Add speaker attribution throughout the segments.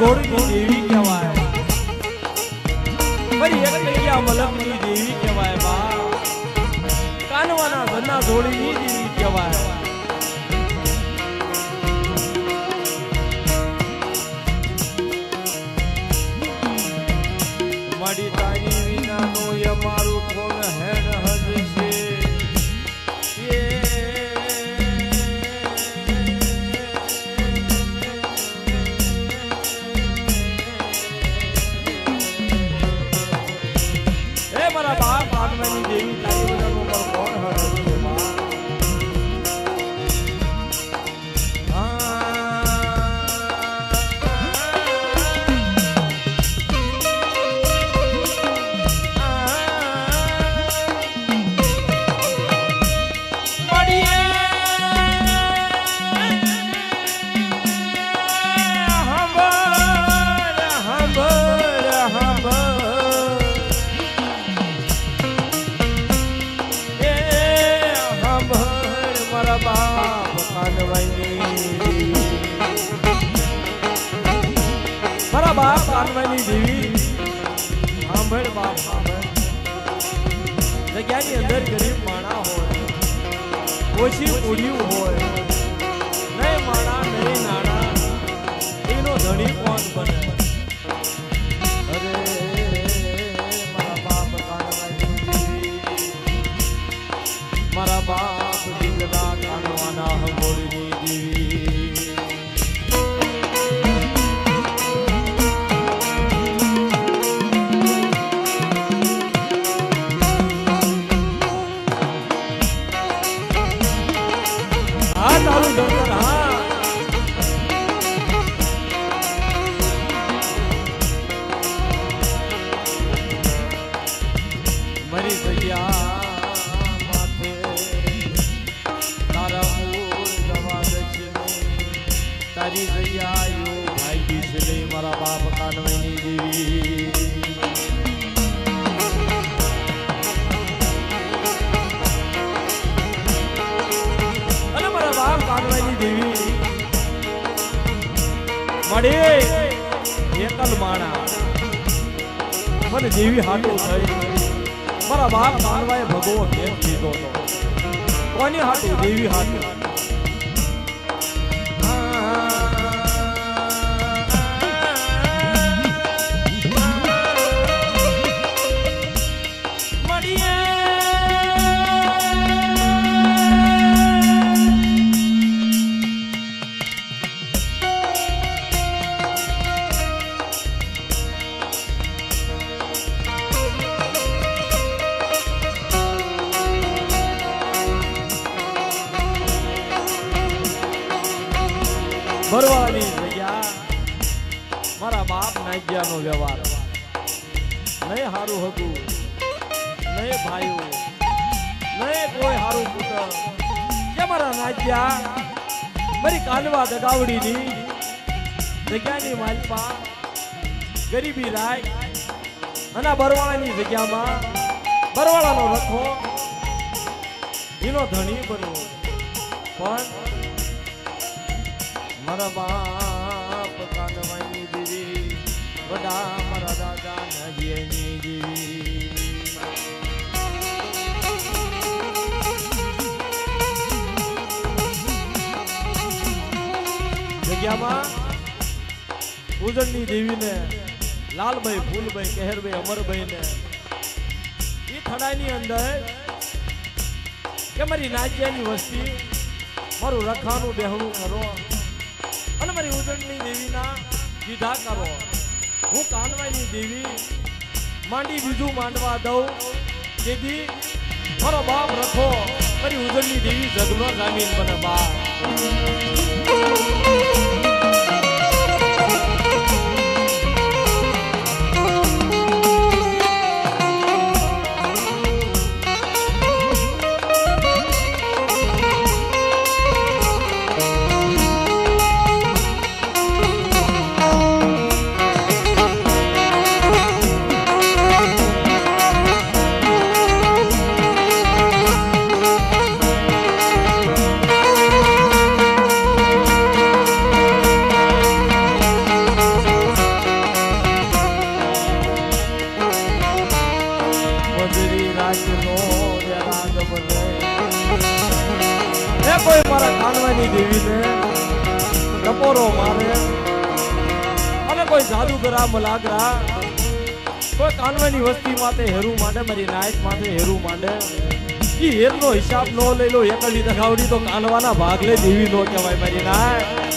Speaker 1: ઘોડની દેવી કહેવાય, ફરી એક કૈયા મલકની દેવી કહેવાય બા, કાનવાના ધના ધોળીની દેવી કહેવાય. મારી તારી વિનાનો અમારું કોણ હેડ હજશે. મારા બાપ આગમની દેવી તારી બધાનો પર કોણ હરશે બા. મારા બાપ કાનવાની દેવી સાંભળ બાપ સાંભળ. જગ્યાની અંદર ગરીબ માણા હોય, ઓછી ઉડ્યું હોય, નહીં માણા નહીં નાણા, એનો ધણી કોણ બને. અરે મારા બાપ કાનવાની દેવી, મારા બાપ દીકરા કાનવાના હમોળની દેવી. તારું ડોક્ટર હા મરી જગ્યા માથે તારા મૂળ જવા દશે તારી જગ્યા યો ભાઈ છે લઈ મારા બાપ કાનવાની દેવી. કાનવાની દેવી મળે એકલ માણા મને દેવી હાટો થઈ. મારા બાપ કાનવાએ ભગવો કેમ કીધો તો કોની હાટું દેવી હાટું. ભરવાની જગ્યા મારા બાપ નાગ્યાનો વ્યવહાર નહીં હારું હતું, નહીં ભાઈઓ, નહીં કોઈ હારું પુત્ર કે મારા નાગ્યા મારી કાનવા દગાવડીની જગ્યાની માલપા ગરીબી રાય અને બરવાળાની જગ્યામાં બરવાળાનો રખો એનો ધણી બનવો. પણ મારા બાપ કાનવાની દેવી વડા મારા દાદા નજીની દેવી. જગ્યામાં ઉજળની દેવીને લાલભાઈ, ફૂલભાઈ, કહેરભાઈ, અમરભાઈ ને એ થડાની અંદર કે મારી નાચ્યાની વસ્તી મારું રખાનું બેહણું કરો અને મારી ઉજળની દેવીના કીધા કરો. હું કાનવાની દેવી માંડી બીજું માંડવા દઉં જેથી મારો બાપ રખો મારી ઉજળની દેવી જગનો જામીન બને બા. દેવીને ટપોરો મારે અને કોઈ જાદુગરા મલાગરા કોઈ કાનવાની વસ્તી માટે હેરું માંડે મારી નાયક માટે હેરું માંડે ઈ હેરનો હિસાબ નો લઈ લો એકલી દખાવડી તો કાનવાના ભાગલે દેવી નો કહેવાય મારી નાયક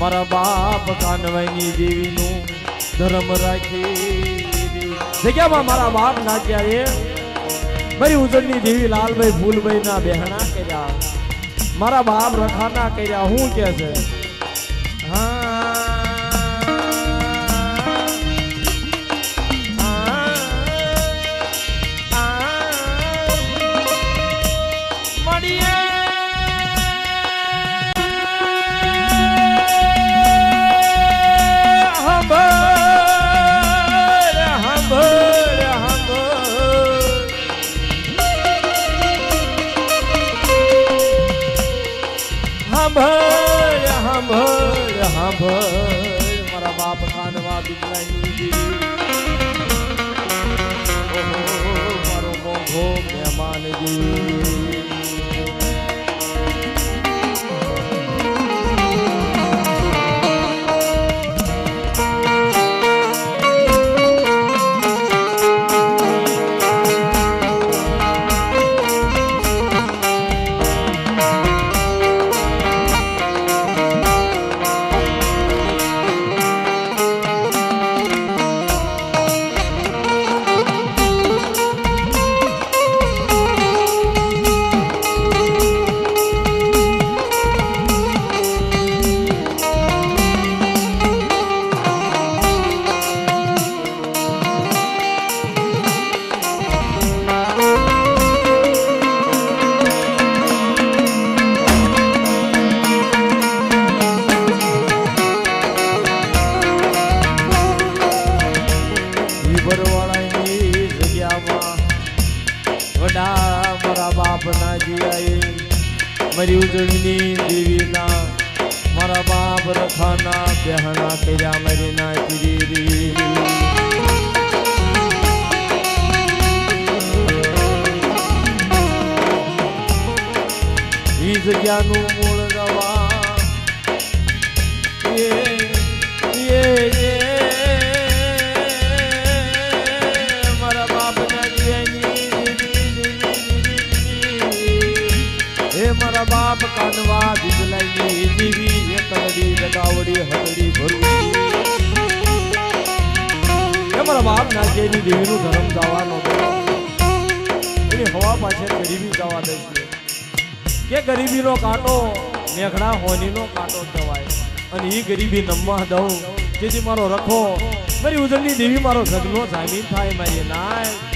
Speaker 1: મારા બાપ કાનવાઈની દેવીનું ધર્મ રાખી જગ્યામાં મારા બાપ નાચ્યા એ મારી ઉજળની દેવી લાલભાઈ ફૂલભાઈ ના બહેણા કર્યા મારા બાપ રખાના કર્યા હું કે છે મારા બાપ કાનવા બિજલાની મારો મોઘો મહેમાન મારા બાપ ના જીયાએ મારી ઉજળની દેવીના મારા બાપ રખાના બહેણા કર્યા મારી ના ચીરી ઈ જગ્યાનું મૂળ રવા મારા બાપ કાનવા બિજલાઈની દેવી એકડી લગાવડી હદડી ભરવી મારા બાપ નાચેની દેવીનું ધર્મ જવાનો એની હવા પાછળ ગરીબી જવા દે છે કે ગરીબીનો કાંટો મેઘડા હોનીનો કાંટો કહેવાય અને એ ગરીબી નમવા દઉં જેથી મારો રખો મારી ઉજળની દેવી મારો સગનો જામીન થાય મારી નાય